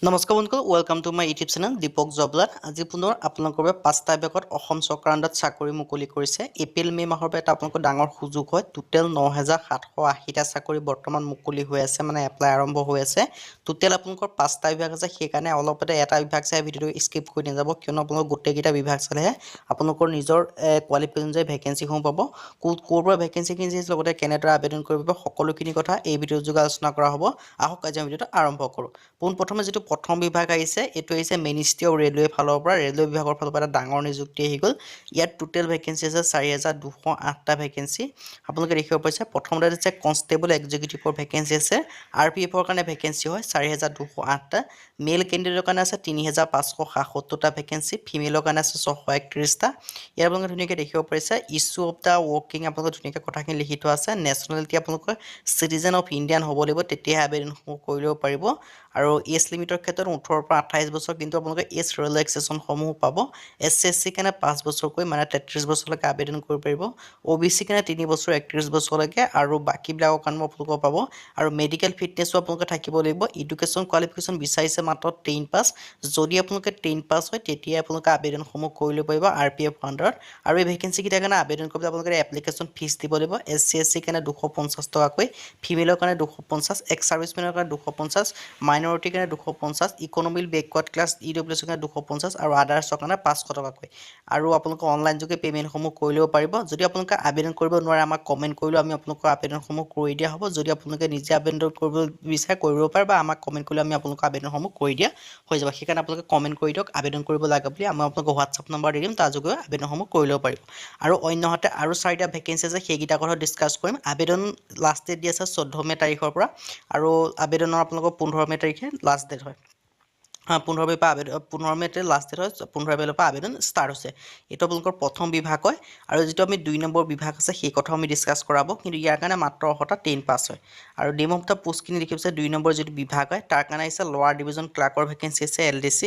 নমস্কাৰ বন্ধুসকল, welcome to my YouTube channel Deepak জবলাট। আজি পুনৰ আপোনালোকৰ বাবে 5টা বিভাগত অসম চৰকাৰৰ আণ্ডাৰত চাকৰি মুকলি কৰিছে। এপ্ৰিল মে' মাহৰ পৰা এটা আপোনালোকৰ ডাঙৰ সুযোগ হয়। টোটেল ৯,৭৮০টা চাকৰি বৰ্তমান মুকলি হৈ আছে, মানে এপ্লাই আৰম্ভ হৈ আছে। টোটেল আপোনালোকৰ 5টা বিভাগ আছে, সেইকাৰণে অলপতে এটা বিভাগ চাই ভিডিঅ'টো স্কিপ কৰি নাযাব, কিয়নো আপোনালোকৰ গোটেইকেইটা বিভাগ চালেহে আপোনালোকৰ নিজৰ কোৱালিফিকেশ্যন অনুযায়ী ভেকেঞ্চিসমূহ পাব। ক'ৰ পৰা ভেকেঞ্চি কিনিছে, লগতে কেনেদৰে আবেদন কৰিব, সকলোখিনি কথা এই ভিডিঅ'ৰ যোগে আলোচনা কৰা হ'ব। আহক আজি আমি ভিডিঅ'টো আৰম্ভ কৰোঁ। পোনপ্ৰথমে যিটো প্ৰথম বিভাগ আহিছে, এইটো আহিছে মিনিষ্ট্ৰী অফ ৰেলৱে ফালৰ পৰা, ৰেলৱে বিভাগৰ ফালৰ পৰা এটা ডাঙৰ নিযুক্তি আহি গ'ল। ইয়াত টোটেল ভেকেঞ্চি আছে 4,208টা ভেকেঞ্চি। আপোনালোকে দেখিব পাইছে প্ৰথমতে আছে কনষ্টেবল এক্সিকিউটিভৰ ভেকেঞ্চি আছে। RPFৰ কাৰণে ভেকেঞ্চি হয় 4,208টা। মেল কেণ্ডিডেটৰ কাৰণে আছে 3,577টা ভেকেঞ্চি। ফিমেলৰ কাৰণে আছে 631টা। ইয়াৰ আপোনালোকে ধুনীয়াকৈ দেখিব পাৰিছে ইছ্যু অফ দ্য ৱৰ্কিং, আপোনালোকে ধুনীয়াকৈ কথাখিনি লিখি থোৱা আছে। নেশ্যনেলিটি আপোনালোকৰ চিটিজেন অফ ইণ্ডিয়ান হ'ব লাগিব, তেতিয়াহে আবেদনসমূহ কৰি ল'ব পাৰিব। আৰু এজ লিমিটৰ ক্ষেত্ৰত 18ৰ পৰা 28 বছৰ, কিন্তু আপোনালোকে এজ ৰিলেক্সেশ্যনসমূহ পাব। SC কাৰণে 5 বছৰকৈ, মানে 33 বছৰলৈকে আবেদন কৰিব পাৰিব। OBC কাৰণে 3 বছৰ 31 বছৰলৈকে, আৰু বাকীবিলাকৰ কাৰণে আপোনালোকে পাব। আৰু মেডিকেল ফিটনেছো আপোনালোকে থাকিব লাগিব। এডুকেশ্যন কোৱালিফিকেশ্যন বিচাৰিছে মাত্ৰ 10 পাছ। যদি আপোনালোকে 10 পাছ হয়, তেতিয়া আপোনালোকে আবেদনসমূহ কৰি ল'ব পাৰিব RPF আণ্ডাৰত। আৰু এই ভেকেঞ্চিকেইটাৰ কাৰণে আবেদন কৰিবলৈ আপোনালোকে এপ্লিকেশ্যন ফিজ দিব লাগিব। SC কাৰণে 250 টকাকৈ, ফিমেলৰ কাৰণে 250, এক্স ছাৰ্ভিচমেনৰ কাৰণে 250, মাইনৰিটিৰ কাৰণে 250, ইকনমিক বেকৱাৰ্ড ক্লাছ EWS কাৰণে 250, আৰু আদাৰ্ছৰ কাৰণে 500 টকাকৈ। আৰু আপোনালোকে অনলাইন যোগে পে'মেণ্টসমূহ কৰি ল'ব পাৰিব। যদি আপোনালোকে আবেদন কৰিব নোৱাৰে, আমাক কমেণ্ট কৰিলেও আমি আপোনালোকৰ আবেদনসমূহ কৰি দিয়া হ'ব। যদি আপোনালোকে নিজে আবেদন কৰিব বিচাৰে কৰিব পাৰে, বা আমাক কমেণ্ট কৰিলে আমি আপোনালোকৰ আবেদনসমূহ কৰি দিয়া হৈ যাব। সেইকাৰণে আপোনালোকে কমেণ্ট কৰি দিয়ক আবেদন কৰিব লাগে বুলি, আমি আপোনালোকক হোৱাটছআপ নম্বৰ দি দিম, তাৰ যোগে আবেদনসমূহ কৰি ল'ব পাৰিব। আৰু অন্যহাতে আৰু 4টা ভেকেঞ্চি আছে, সেইকেইটা কথা ডিছকাছ কৰিম। আবেদন লাষ্ট ডেট দি আছে 14 মে' তাৰিখৰ পৰা, আৰু আবেদনৰ আপোনালোকৰ 15 মে' তাৰিখে লাষ্ট ডেট হয়। 15 মে'ৰ পৰা 15 মে'তে লাষ্ট ডেট হয়, 15 এপ্ৰিলৰ পৰা আবেদন ষ্টাৰ্ট হৈছে। এইটো আপোনালোকৰ প্ৰথম বিভাগ হয়। আৰু যিটো আমি 2 নম্বৰ বিভাগ আছে, সেই কথাও আমি ডিছকাছ কৰাব, কিন্তু ইয়াৰ কাৰণে মাত্ৰ 10 পাছ হয়। আৰু নেম অফ দ্য পোষ্টখিনি দেখিছে 2 নম্বৰ যিটো বিভাগ হয়, তাৰ কাৰণে আহিছে লোৱাৰ ডিভিজন ক্লাৰ্কৰ ভেকেঞ্চি আছে LDC,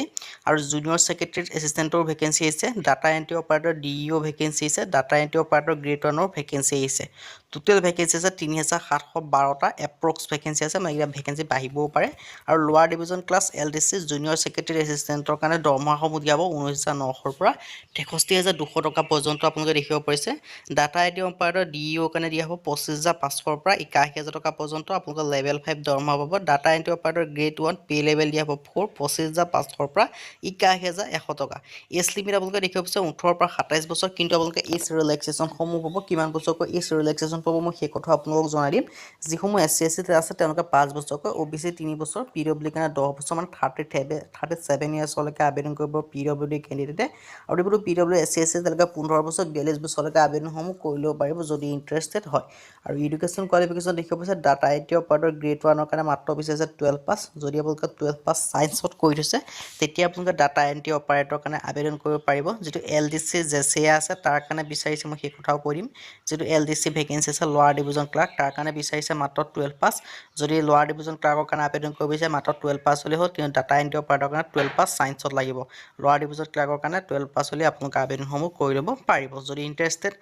আৰু জুনিয়ৰ ছেক্ৰেটেৰী এছিষ্টেণ্টৰ ভেকেঞ্চি আহিছে। Data entry operator DEO vacancy আহিছে। ডাটা এণ্ট্ৰি অপাৰেটৰ গ্ৰেড 1ৰ ভেকেঞ্চি আহিছে। টোটেল ভেকেঞ্চি আছে 3,712টা এপ্ৰক্স ভেকেঞ্চি আছে, মানে ইয়াত ভেকেঞ্চি বাঢ়িবও পাৰে। আৰু lower division class LDC junior secretariat এছিষ্টেণ্টৰ কাৰণে দৰমহাসমূহ দিয়া হ'ব 19,900ৰ পৰা 63,200 টকা পৰ্যন্ত। আপোনালোকে দেখিব পাৰিছে ডাটা এণ্ট্ৰি অপাৰেটৰ DEO কাৰণে দিয়া হ'ব 25,500ৰ পৰা 81,000 টকা পৰ্যন্ত। আপোনালোকৰ লেভেল 5 দৰমহা পাব। Data entry operator grade 1 pay level দিয়া হ'ব 4, 25,500ৰ পৰা 81,100 টকা। এজ লিমিট আপোনালোকে দেখিব পাৰিছে 18ৰ পৰা 27 বছৰ, কিন্তু আপোনালোকে এজ ৰিলেক্সেশ্যনসমূহ পাব। কিমান বছৰকৈ এজ ৰিলেক্সেশ্যন পাব মই সেই কথা আপোনালোকক জনাই দিম। যিসমূহ SC আছে তেওঁলোকে 5 বছৰকৈ, OBC 3 বছৰ, PWD কাৰণে 10 বছৰ, মানে 37 ইয়াৰ্ছলৈকে আবেদন কৰিব PWD কেণ্ডিডেটে। আৰু যিবোৰ PWD SC তেওঁলোকে 15 বছৰ 42 বছৰলৈকে আবেদনসমূহ কৰি ল'ব পাৰিব যদি ইণ্টাৰেষ্টেড হয়। আৰু এডুকেশ্যন কোৱালিফিকেশ্যন দেখিব পাৰিছে ডাটা এণ্ট্ৰি অপাৰেটৰ গ্ৰেড 1ৰ কাৰণে মাত্ৰ বিচাৰিছে 12 পাছ। যদি আপোনালোকে 12 পাছ ছায়েন্সত কৰি থৈছে, তেতিয়া আপোনালোকে ডাটা এণ্ট্ৰি অপাৰেটৰ কাৰণে আবেদন কৰিব পাৰিব। যিটো LDC JCA আছে, তাৰ কাৰণে বিচাৰিছে, মই সেই কথাও কৈ দিম। যিটো LDC ভেকেঞ্চি আছে লোৱাৰ ডিভিজন ক্লাৰ্ক, তাৰ কাৰণে বিচাৰিছে মাত্ৰ 12 পাছ। যদি লোৱাৰ ডিভিজন ক্লাৰ্কৰ কাৰণে আবেদন কৰিব বিচাৰে, মাত্ৰ 12 পাছ হ'লে হ'ল, কিন্তু ডাটা এণ্ট্ৰি অপাৰেটৰ কাৰণে 12 পাছ ছায়েন্সত লাগিব। লোৱাৰ ডিভিজন ক্লাৰ্কৰ কাৰণে 12 পাছ হ'লে আপোনালোকে আবেদনসমূহ কৰি ল'ব পাৰিব। যদি ইণ্টাৰেষ্টেড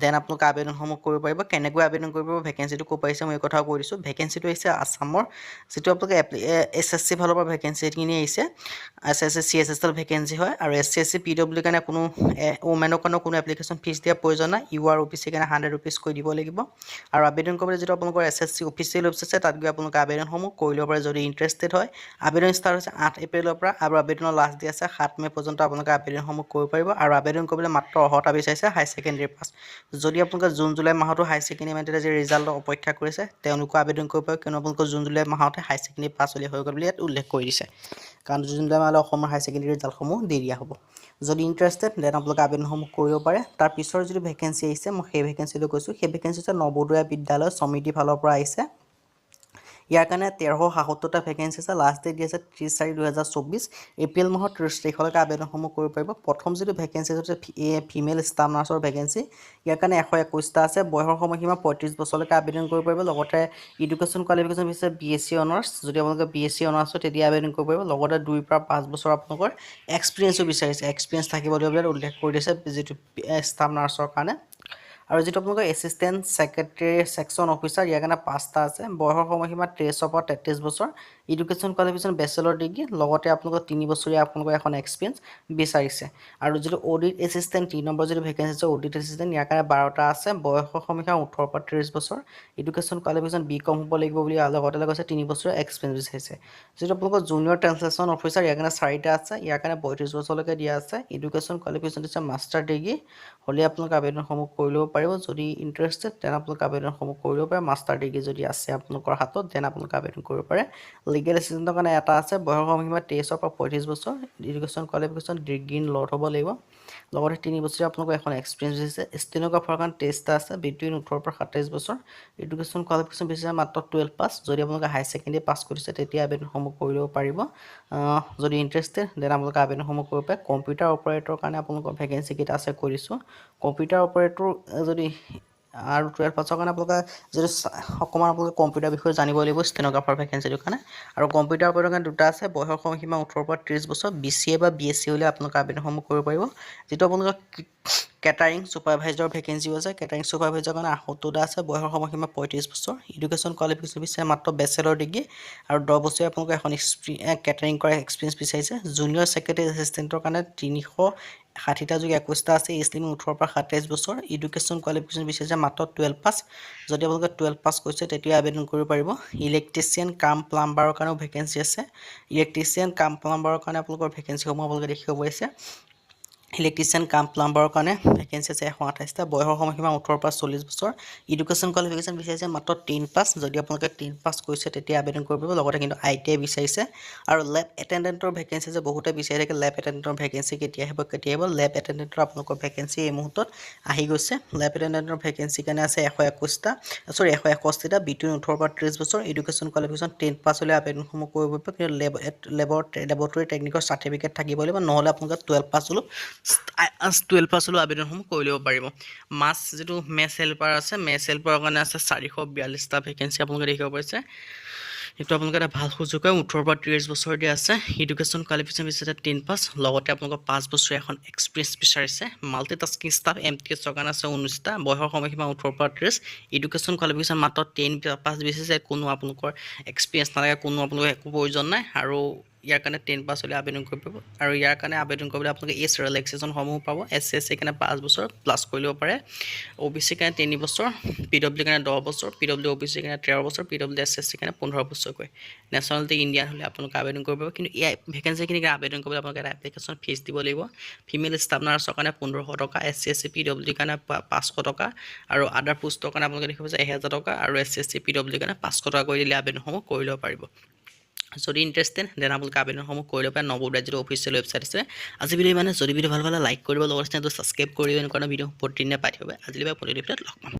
দেন আপোনালোকে আবেদনসমূহ কৰিব পাৰিব। কেনেকৈ আবেদন কৰিব, ভেকেঞ্চিটো ক'ৰ পাৰিছে মই এই কথাও কৈ দিছোঁ। ভেকেঞ্চিটো আহিছে আছামৰ, যিটো আপোনালোকে SSC ফালৰ পৰা ভেকেঞ্চিখিনি আহিছে। SSC CSSL ভেকেঞ্চি হয়। আৰু SC PWD কাৰণে কোনো ওমেনৰ কাৰণেও কোনো এপ্লিকেশ্যন ফিজ দিয়াৰ প্ৰয়োজন নাই। UR OBC কাৰণে 100 ৰুপিজ কৰি দিব লাগিব। আৰু আবেদন কৰিবলৈ যিটো আপোনালোকৰ SSC অফিচিয়েল ৱেবছাইট আছে, তাত গৈ আপোনালোকে আবেদনসমূহ কৰি ল'ব পাৰে যদি ইণ্টাৰেষ্টেড হয়। আবেদন ষ্টাৰ্ট হৈছে 8 এপ্ৰিলৰ পৰা, আৰু আবেদনৰ লাষ্ট ডেট আছে 7 মে' পৰ্যন্ত আপোনালোকে আবেদনসমূহ কৰিব পাৰিব। আৰু আবেদন কৰিবলৈ মাত্ৰ 10টা বিচাৰিছে হাই ছেকেণ্ডেৰী পাছ। যদি আপোনালোকে জুন জুলাই মাহতো হাই ছেকেণ্ডেৰী মেণ্টেলে যি ৰিজাল্টৰ অপেক্ষা কৰিছে, তেওঁলোকো আবেদন কৰিব পাৰিব, কিয়নো আপোনালোকৰ জুন জুলাই মাহতে হাই ছেকেণ্ডেৰী পাছ হ'লে হৈ গ'ল বুলি ইয়াত উল্লেখ কৰি দিছে। কাৰণ জুন জুলাই মাহলৈ অসমৰ হাই ছেকেণ্ডেৰী ৰিজাল্টসমূহ দি দিয়া হ'ব। যদি ইণ্টাৰেষ্টেড দেন আপোনালোকে আবেদনসমূহ কৰিব পাৰে। তাৰ পিছৰ যিটো ভেকেঞ্চি আহিছে, মই সেই ভেকেঞ্চিটো কৈছোঁ। সেই ভেকেঞ্চি হৈছে নৱোদয় বিদ্যালয় সমিতিৰ ফালৰ পৰা আহিছে। ইয়াৰ কাৰণে 1377টা ভেকেঞ্চি আছে। লাষ্ট ডেট দি আছে 30/4/2024, এপ্ৰিল মাহৰ 30 তাৰিখলৈকে আবেদনসমূহ কৰিব পাৰিব। প্ৰথম যিটো ভেকেঞ্চি হৈছে ফিমেল ষ্টাফ নাৰ্ছৰ ভেকেঞ্চি, ইয়াৰ কাৰণে 121টা আছে। বয়সৰ সময়সীমা 35 বছৰলৈকে আবেদন কৰিব পাৰিব। লগতে এডুকেশ্যন কোৱালিফিকেশ্যন হৈছে BSc অনাৰ্ছ। যদি আপোনালোকে BSc অনাৰ্ছ হয়, তেতিয়া আবেদন কৰিব পাৰিব। লগতে 2 পৰা 5 বছৰ আপোনালোকৰ এক্সপিৰিয়েঞ্চো বিচাৰিছে, এক্সপিৰিয়েঞ্চ থাকিব লাগিব বুলি উল্লেখ কৰি দিছে যিটো ষ্টাফ নাৰ্ছৰ কাৰণে। আৰু যিটো আপোনালোকৰ এছিষ্টেণ্ট ছেক্ৰেটেৰী ছেকশ্যন অফিচাৰ, ইয়াৰ কাৰণে 5টা আছে। বয়সৰ সময়সীমা 23ৰ পৰা 33 বছৰ। এডুকেশ্যন কোৱালিফিকেশ্যন বেচেলৰ ডিগ্ৰী লগতে আপোনালোকৰ 3 বছৰীয়া আপোনালোকৰ এখন এক্সপিৰিয়েঞ্চ বিচাৰিছে আৰু যিটো অডিট এছিষ্টেণ্ট 3 নম্বৰ যিটো ভেকেঞ্চি আছে অডিট এছিষ্টেণ্ট ইয়াৰ কাৰণে 12টা আছে বয়সৰ সমীক্ষা 18 পৰা 30 বছৰ এডুকেশ্যন কোৱালিফিকেশ্যন বিকম হ'ব লাগিব বুলি লগতে কৈছে 3 বছৰীয়া এক্সপিৰিয়েঞ্চ বিচাৰিছে যিটো আপোনালোকৰ জুনিয়ৰ ট্ৰান্সলেশ্যন অফিচাৰ ইয়াৰ কাৰণে 4টা আছে ইয়াৰ কাৰণে 32 বছৰলৈকে দিয়া আছে এডুকেশ্যন কোৱালিফিকেশ্যন দিছে মাষ্টাৰ ডিগ্ৰী হ'লে আপোনালোকে আবেদনসমূহ কৰি ল'ব পাৰিব যদি ইণ্টাৰেষ্টেড তেনে আপোনালোকে আবেদনসমূহ কৰি ল'ব পাৰে মাষ্টাৰ ডিগ্ৰী যদি আছে আপোনালোকৰ হাতত তেনে আপোনালোকে আবেদন কৰিব পাৰে লিগেল এছিষ্টেণ্টৰ কাৰণে এটা আছে বয়সৰ সমীক্ষা 23 পৰা 35 বছৰ education qualification degree in law' হ'ব লাগিব লগতে 3 বছৰীয়া আপোনালোকৰ এখন এক্সপিৰিয়েঞ্চ দিছে ষ্টেনোগ্ৰাফাৰ কাৰণে টেষ্ট আছে বিটুইন 18 পৰা 27 বছৰ এডুকেশ্যন কোৱালিফিকেশ্যন বিচাৰে মাত্ৰ 12 পাছ যদি আপোনালোকে হাই ছেকেণ্ডেৰী পাছ কৰিছে তেতিয়া আবেদনসমূহ কৰি ল'ব পাৰিব যদি ইণ্টাৰেষ্টেড দেন আপোনালোকে আবেদনসমূহ কৰিব পাৰে কম্পিউটাৰ অপাৰেটৰৰ কাৰণে আপোনালোকৰ ভেকেঞ্চি কেইটা আছে কৈ দিছোঁ কম্পিউটাৰ অপাৰেটৰ যদি আৰু 12 পাছৰ কাৰণে আপোনালোকে যদি অকণমান আপোনালোকে কম্পিউটাৰ বিষয়ে জানিব লাগিব ষ্টেনোগ্ৰাফাৰ ভেকেঞ্চিটোৰ কাৰণে আৰু কম্পিউটাৰ অপাৰেটৰ কাৰণে দুটা আছে বয়সৰ সময়সীমা 18 পৰা 30 বছৰ BCA বা BSc হ'লে আপোনালোকে আবেদনসমূহ কৰিব পাৰিব যিটো আপোনালোকৰ কেটাৰিং ছুপাৰভাইজাৰ ভেকেঞ্চিও আছে কেটাৰিং ছুপাৰভাইজাৰ কাৰণে 78টা আছে বয়সৰ সময়সীমা 35 বছৰ এডুকেশ্যন কোৱালিফিকেশ্যন বিচাৰে মাত্ৰ বেচেলৰ ডিগ্ৰী আৰু 10 বছৰীয়া আপোনালোকে এখন কেটাৰিং কৰা এক্সপিৰিয়েঞ্চ বিচাৰিছে জুনিয়ৰ ছেক্ৰেটাৰী এছিষ্টেণ্টৰ কাৰণে 360টা যোগ 21টা আছে এজ লিমিট 18 পৰা 27 বছৰ এডুকেশ্যন কোৱালিফিকেশ্যন বিচাৰিছে মাত্ৰ 12 পাছ যদি আপোনালোকে 12 পাছ কৰিছে তেতিয়া আবেদন কৰিব পাৰিব ইলেক্ট্ৰিচিয়ান কাম প্লাম্বাৰৰ কাৰণেও ভেকেঞ্চি আছে ইলেক্ট্ৰিচিয়ান কাম প্লাম্বাৰৰ কাৰণে আপোনালোকৰ ভেকেঞ্চিসমূহ আপোনালোকে দেখিব পাৰিছে ইলেক্ট্ৰিচিয়ান কাম প্লাম্বাৰৰ কাৰণে ভেকেঞ্চি আছে 128টা বয়সৰ সময়সীমা 18 পৰা 40 বছৰ এডুকেশ্যন কোৱালিফিকেশ্যন বিচাৰিছে মাত্ৰ 10 পাছ যদি আপোনালোকে 10 পাছ কৰিছে তেতিয়া আবেদন কৰিব পাৰিব লগতে কিন্তু ITI বিচাৰিছে আৰু লেব এটেণ্ডেণ্টৰ ভেকেঞ্চি আছে বহুতে বিচাৰি থাকে লেব এটেণ্ডেণ্টৰ ভেকেঞ্চি কেতিয়া আহিব লেব এটেণ্ডেণ্টৰ আপোনালোকৰ ভেকেঞ্চি এই মুহূৰ্তত আহি গৈছে লেব এটেণ্ডেণ্টৰ ভেকেঞ্চি কাৰণে আছে 161টা বিটুইন 18 পৰা 30 বছৰ এডুকেশ্যন কোৱালিফিকেশ্যন 10 পাছ হ'লে আবেদনসমূহ কৰিব পাৰিব কিন্তু লেবৰেটৰী টেকনিকৰ চাৰ্টিফিকেট থাকিব লাগিব নহ'লে আপোনালোকে 12 পাছ হ'লেও আবেদনসমূহ কৰি ল'ব পাৰিব মাছ যিটো মেছ হেল্পাৰ আছে মেছ হেল্পাৰৰ কাৰণে আছে 442টা ভেকেঞ্চি আপোনালোকে দেখিব পাৰিছে এইটো আপোনালোকে এটা ভাল সুযোগ হয় 18 পৰা 30 বছৰ দিয়া আছে এডুকেশ্যন কোৱালিফিকেশ্যন বিচাৰিছে 10 পাছ লগতে আপোনালোকৰ 5 বছৰীয়া এখন এক্সপিৰিয়েঞ্চ বিচাৰিছে মাল্টিটাস্কিং ষ্টাফ MTSৰ কাৰণে আছে 19টা বয়সৰ সময়সীমা 18 পৰা 30 এডুকেশ্যন কোৱালিফিকেশ্যন মাত্ৰ 10 পাছ বিচাৰিছে কোনো আপোনালোকৰ এক্সপিৰিয়েঞ্চ নালাগে কোনো আপোনালোকৰ একো প্ৰয়োজন নাই আৰু ইয়াৰ কাৰণে 10 পাছ হ'লে আবেদন কৰিব পাৰিব আৰু ইয়াৰ কাৰণে আবেদন কৰিবলৈ আপোনালোকে এজ ৰিলেক্সেশ্যনসমূহ পাব SC কাৰণে 5 বছৰ প্লাছ কৰি ল'ব পাৰে OBC কাৰণে 3 বছৰ PW কাৰণে 10 বছৰ PW OBC কাৰণে 13 বছৰ PW SC কাৰণে 15 বছৰকৈ নেশ্যনেলিটি ইণ্ডিয়ান হ'লে আপোনালোকে আবেদন কৰিব পাৰিব কিন্তু এই ভেকেঞ্চিখিনিক আবেদন কৰিবলৈ আপোনালোকে এটা এপ্লিকেশ্যন ফিজ দিব লাগিব ফিমেল ষ্টাফ নাৰ্ছৰ কাৰণে 1500 টকা SC PW কাৰণে 500 টকা আৰু আদাৰ পোষ্টৰ কাৰণে আপোনালোকে দেখিব যে 1000 টকা আৰু SC PW কাৰণে 500 টকা কৰি দিলে আবেদনসমূহ কৰি ল'ব পাৰিব যদি ইণ্টাৰেষ্টেড দেন আপোনালোকে আবেদনসমূহ কৰি ল'ব পাৰে নৱোদয় যিটো অফিচিয়েল ৱেবছাইট আছে আজি ভিডিঅ' মানে যদি ভিডিঅ' ভাল পালে লাইক কৰিব লগতে চেনেলটো ছাবস্ক্ৰাইব কৰি এনেকুৱা ভিডিঅ' প্ৰতিদিনে পাই থাকিব আজিলৈ বা প্ৰতিদিনে লগ পাম